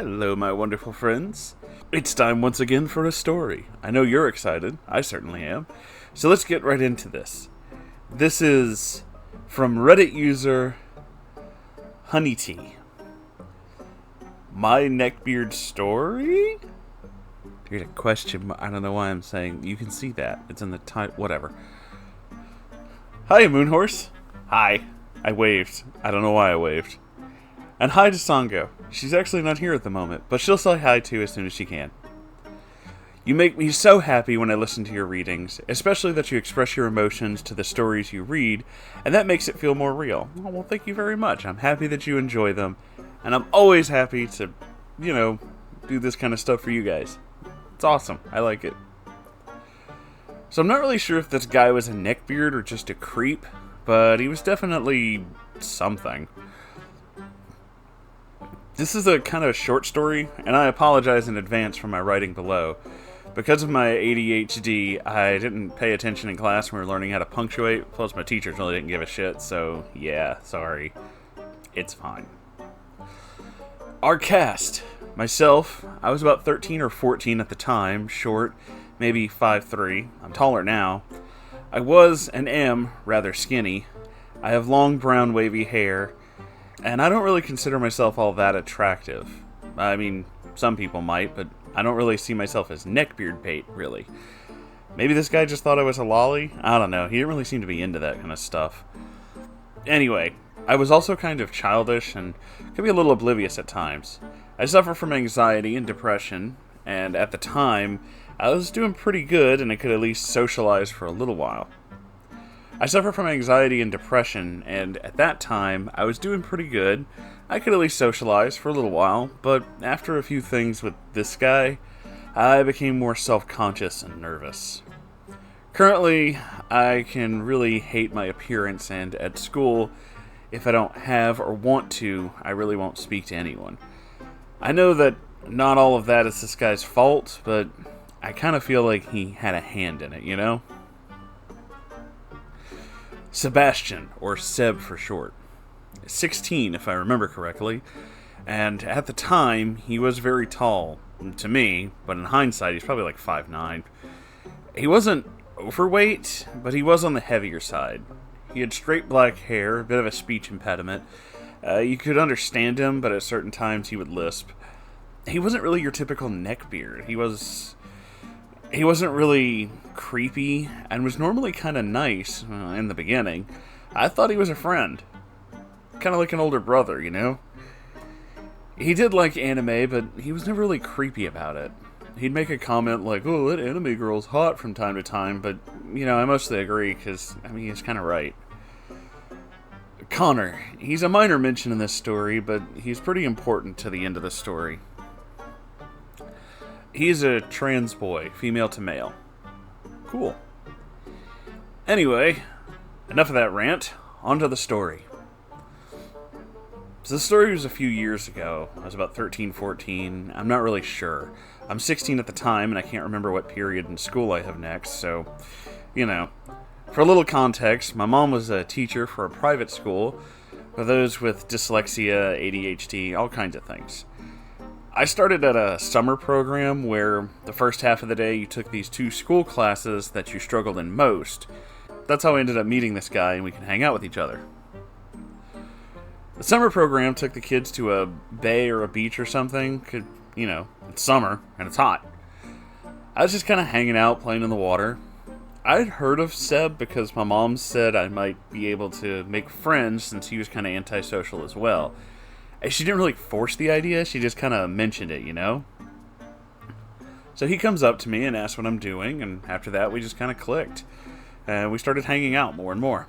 Hello, my wonderful friends. It's time once again for a story. I know you're excited. I certainly am. So let's get right into this. This is from Reddit user Honey Tea. My Neckbeard story? Here's a question. I don't know why I'm saying. You can see that. It's in the title. Whatever. Hi, Moonhorse. Hi. I waved. I don't know why I waved. And hi to Sango. She's actually not here at the moment, but she'll say hi too as soon as she can. You make me so happy when I listen to your readings, especially that you express your emotions to the stories you read, and that makes it feel more real. Oh, well, thank you very much. I'm happy that you enjoy them, and I'm always happy to, do this kind of stuff for you guys. It's awesome. I like it. So I'm not really sure if this guy was a neckbeard or just a creep, but he was definitely something. This is a kind of short story, and I apologize in advance for my writing below. Because of my ADHD, I didn't pay attention in class when we were learning how to punctuate, plus my teachers really didn't give a shit, so yeah, sorry. It's fine. Our cast. Myself, I was about 13 or 14 at the time, short, maybe 5'3". I'm taller now. I was and am rather skinny. I have long brown wavy hair, and I don't really consider myself all that attractive. I mean, some people might, but I don't really see myself as neckbeard bait, really. Maybe this guy just thought I was a lolly? I don't know, he didn't really seem to be into that kind of stuff. Anyway, I was also kind of childish and could be a little oblivious at times. I suffer from anxiety and depression, and at the time, I was doing pretty good and I could at least socialize for a little while. I suffer from anxiety and depression, and at that time, I was doing pretty good. I could at least socialize for a little while, but after a few things with this guy, I became more self-conscious and nervous. Currently, I can really hate my appearance, and at school, if I don't have or want to, I really won't speak to anyone. I know that not all of that is this guy's fault, but I kind of feel like he had a hand in it, you know? Sebastian, or Seb for short. 16, if I remember correctly, and at the time, he was very tall, to me, but in hindsight, he's probably like 5'9". He wasn't overweight, but he was on the heavier side. He had straight black hair, a bit of a speech impediment. You could understand him, but at certain times he would lisp. He wasn't really your typical neckbeard. He wasn't really creepy, and was normally kind of nice in the beginning. I thought he was a friend. Kind of like an older brother, you know? He did like anime, but he was never really creepy about it. He'd make a comment like, oh, that anime girl's hot from time to time, but, I mostly agree, because, he's kind of right. Connor. He's a minor mention in this story, but he's pretty important to the end of the story. He's a trans boy, female to male. Cool. Anyway, enough of that rant. On to the story. So the story was a few years ago. I was about 13, 14. I'm not really sure. I'm 16 at the time, and I can't remember what period in school I have next, so, For a little context, my mom was a teacher for a private school for those with dyslexia, ADHD, all kinds of things. I started at a summer program where the first half of the day you took these 2 school classes that you struggled in most. That's how I ended up meeting this guy and we could hang out with each other. The summer program took the kids to a bay or a beach or something. It's summer and it's hot. I was just kind of hanging out, playing in the water. I'd heard of Seb because my mom said I might be able to make friends since he was kind of antisocial as well. She didn't really force the idea, she just kind of mentioned it, So he comes up to me and asks what I'm doing, and after that we just kind of clicked. And we started hanging out more and more.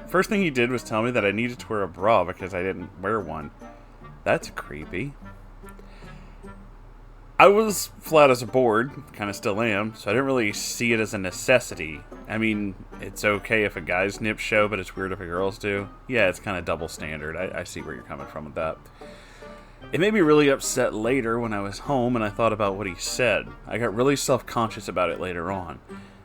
First thing he did was tell me that I needed to wear a bra because I didn't wear one. That's creepy. I was flat as a board, kind of still am, so I didn't really see it as a necessity. It's okay if a guy's nips show, but it's weird if a girl's do. Yeah, it's kind of double standard. I see where you're coming from with that. It made me really upset later when I was home and I thought about what he said. I got really self-conscious about it later on,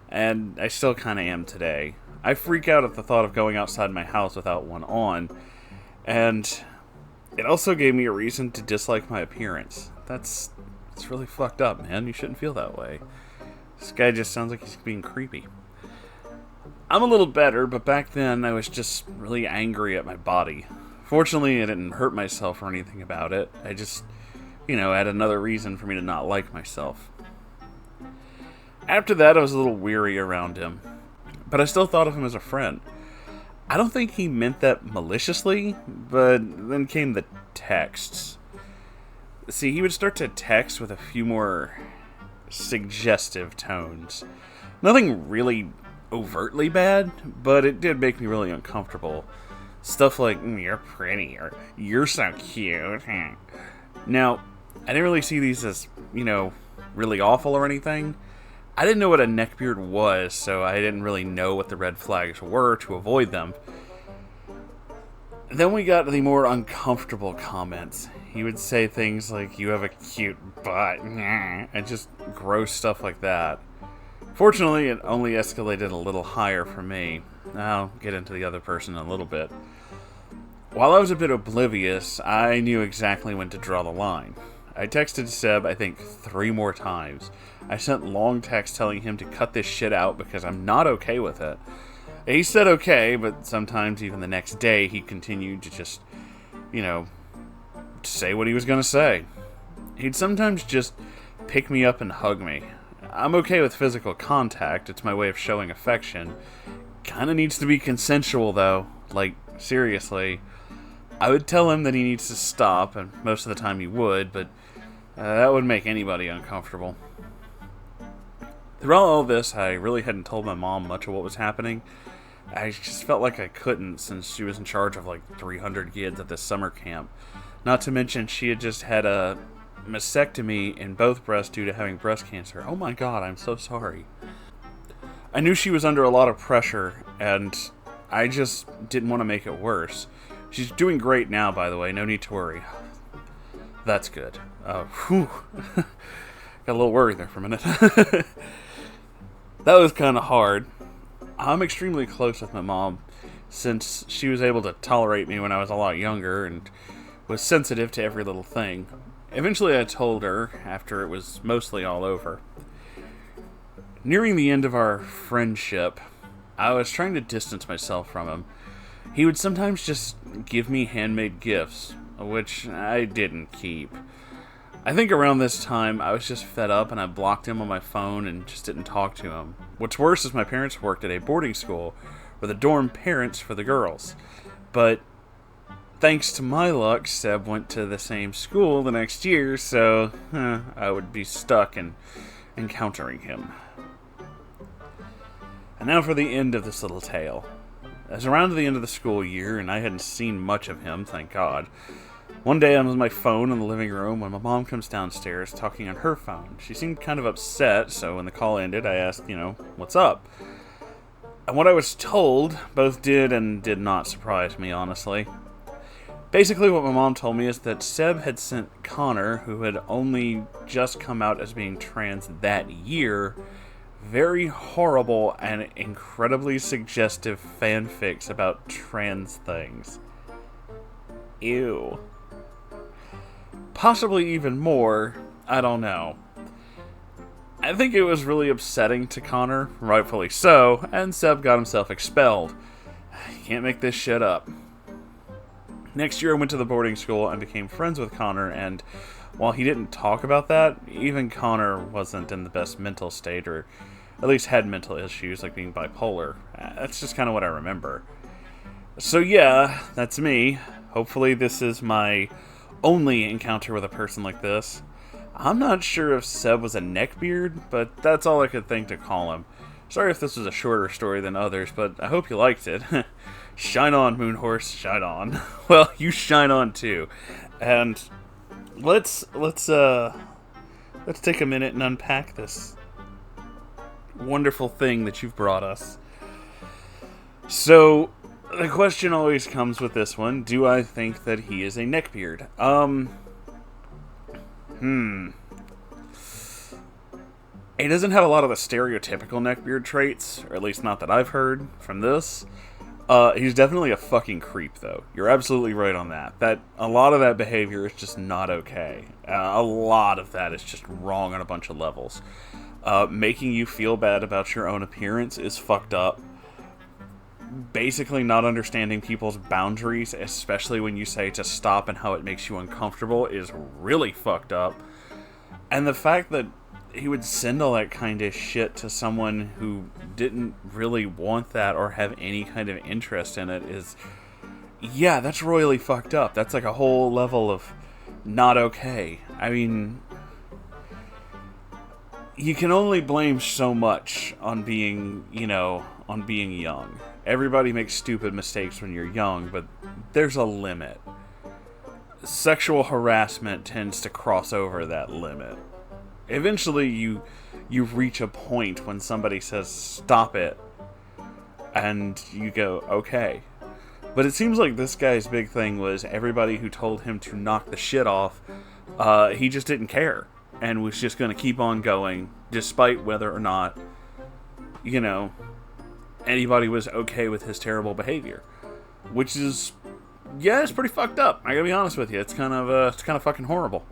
and I still kind of am today. I freak out at the thought of going outside my house without one on, and It also gave me a reason to dislike my appearance. It's really fucked up, man. You shouldn't feel that way. This guy just sounds like he's being creepy. I'm a little better, but back then I was just really angry at my body. Fortunately, I didn't hurt myself or anything about it. I just, had another reason for me to not like myself. After that, I was a little weary around him, but I still thought of him as a friend. I don't think he meant that maliciously, but then came the texts. See, he would start to text with a few more suggestive tones. Nothing really overtly bad, but it did make me really uncomfortable. Stuff like, you're pretty, or you're so cute. Now, I didn't really see these as, really awful or anything. I didn't know what a neckbeard was, so I didn't really know what the red flags were to avoid them. Then we got to the more uncomfortable comments. He would say things like, you have a cute butt, and just gross stuff like that. Fortunately, it only escalated a little higher for me. I'll get into the other person in a little bit. While I was a bit oblivious, I knew exactly when to draw the line. I texted Seb, I think, 3 more times. I sent long texts telling him to cut this shit out because I'm not okay with it. He said okay, but sometimes even the next day he continued to just, say what he was going to say. He'd sometimes just pick me up and hug me. I'm okay with physical contact, it's my way of showing affection. Kinda needs to be consensual though, like, seriously. I would tell him that he needs to stop, and most of the time he would, but that would make anybody uncomfortable. Throughout all this, I really hadn't told my mom much of what was happening. I just felt like I couldn't, since she was in charge of like 300 kids at this summer camp. Not to mention, she had just had a mastectomy in both breasts due to having breast cancer. Oh my god, I'm so sorry. I knew she was under a lot of pressure, and I just didn't want to make it worse. She's doing great now, by the way, no need to worry. That's good. Whew. Got a little worried there for a minute. That was kind of hard. I'm extremely close with my mom, since she was able to tolerate me when I was a lot younger, and was sensitive to every little thing. Eventually I told her, after it was mostly all over. Nearing the end of our friendship, I was trying to distance myself from him. He would sometimes just give me handmade gifts, which I didn't keep. I think around this time, I was just fed up and I blocked him on my phone and just didn't talk to him. What's worse is my parents worked at a boarding school where the dorm parents for the girls. But thanks to my luck, Seb went to the same school the next year, so I would be stuck in encountering him. And now for the end of this little tale. It was around the end of the school year, and I hadn't seen much of him, thank God. One day I'm with my phone in the living room when my mom comes downstairs talking on her phone. She seemed kind of upset, so when the call ended, I asked, what's up? And what I was told both did and did not surprise me, honestly. Basically, what my mom told me is that Seb had sent Connor, who had only just come out as being trans that year, very horrible and incredibly suggestive fanfics about trans things. Ew. Possibly even more, I don't know. I think it was really upsetting to Connor, rightfully so, and Seb got himself expelled. You can't make this shit up. Next year I went to the boarding school and became friends with Connor, and while he didn't talk about that, even Connor wasn't in the best mental state, or at least had mental issues like being bipolar. That's just kind of what I remember. So yeah, that's me. Hopefully this is my only encounter with a person like this. I'm not sure if Seb was a neckbeard, but that's all I could think to call him. Sorry if this was a shorter story than others, but I hope you liked it. Shine on, Moonhorse, shine on. Well, you shine on too. And let's take a minute and unpack this wonderful thing that you've brought us. So, the question always comes with this one, do I think that he is a neckbeard? He doesn't have a lot of the stereotypical neckbeard traits, or at least not that I've heard from this. He's definitely a fucking creep, though. You're absolutely right on that. That a lot of that behavior is just not okay. A lot of that is just wrong on a bunch of levels. Making you feel bad about your own appearance is fucked up. Basically, not understanding people's boundaries, especially when you say to stop and how it makes you uncomfortable, is really fucked up. And the fact that he would send all that kind of shit to someone who didn't really want that or have any kind of interest in it is, yeah, that's royally fucked up. That's like a whole level of not okay. I mean, you can only blame so much on being, on being young. Everybody makes stupid mistakes when you're young, but there's a limit. Sexual harassment tends to cross over that limit. Eventually, you reach a point when somebody says, stop it, and you go, okay. But it seems like this guy's big thing was everybody who told him to knock the shit off, he just didn't care, and was just going to keep on going, despite whether or not, anybody was okay with his terrible behavior. Which is, yeah, it's pretty fucked up. I gotta be honest with you. It's kind of fucking horrible.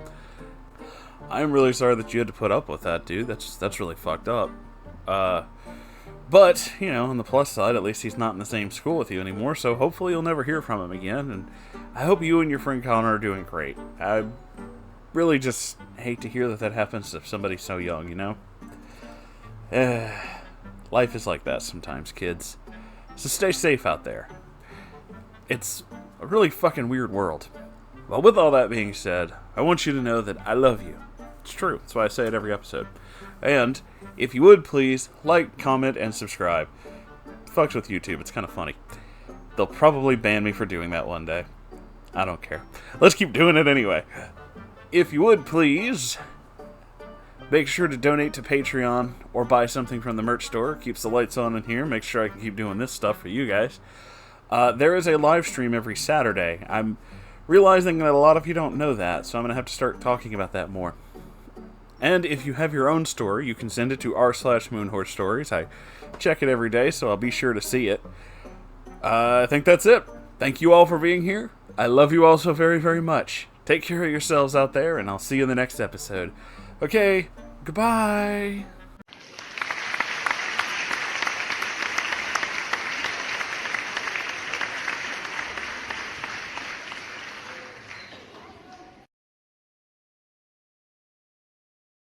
I'm really sorry that you had to put up with that, dude. That's really fucked up. But, on the plus side, at least he's not in the same school with you anymore, so hopefully you'll never hear from him again, and I hope you and your friend Connor are doing great. I really just hate to hear that happens to somebody so young, Life is like that sometimes, kids. So stay safe out there. It's a really fucking weird world. Well, with all that being said, I want you to know that I love you. It's true. That's why I say it every episode. And if you would, please like, comment, and subscribe. Fucks with YouTube. It's kind of funny. They'll probably ban me for doing that one day. I don't care. Let's keep doing it anyway. If you would, please make sure to donate to Patreon or buy something from the merch store. Keeps the lights on in here. Make sure I can keep doing this stuff for you guys. There is a live stream every Saturday. I'm realizing that a lot of you don't know that, so I'm going to have to start talking about that more. And if you have your own story, you can send it to r/Moonhorse Stories. I check it every day, so I'll be sure to see it. I think that's it. Thank you all for being here. I love you all so very, very much. Take care of yourselves out there, and I'll see you in the next episode. Okay, goodbye.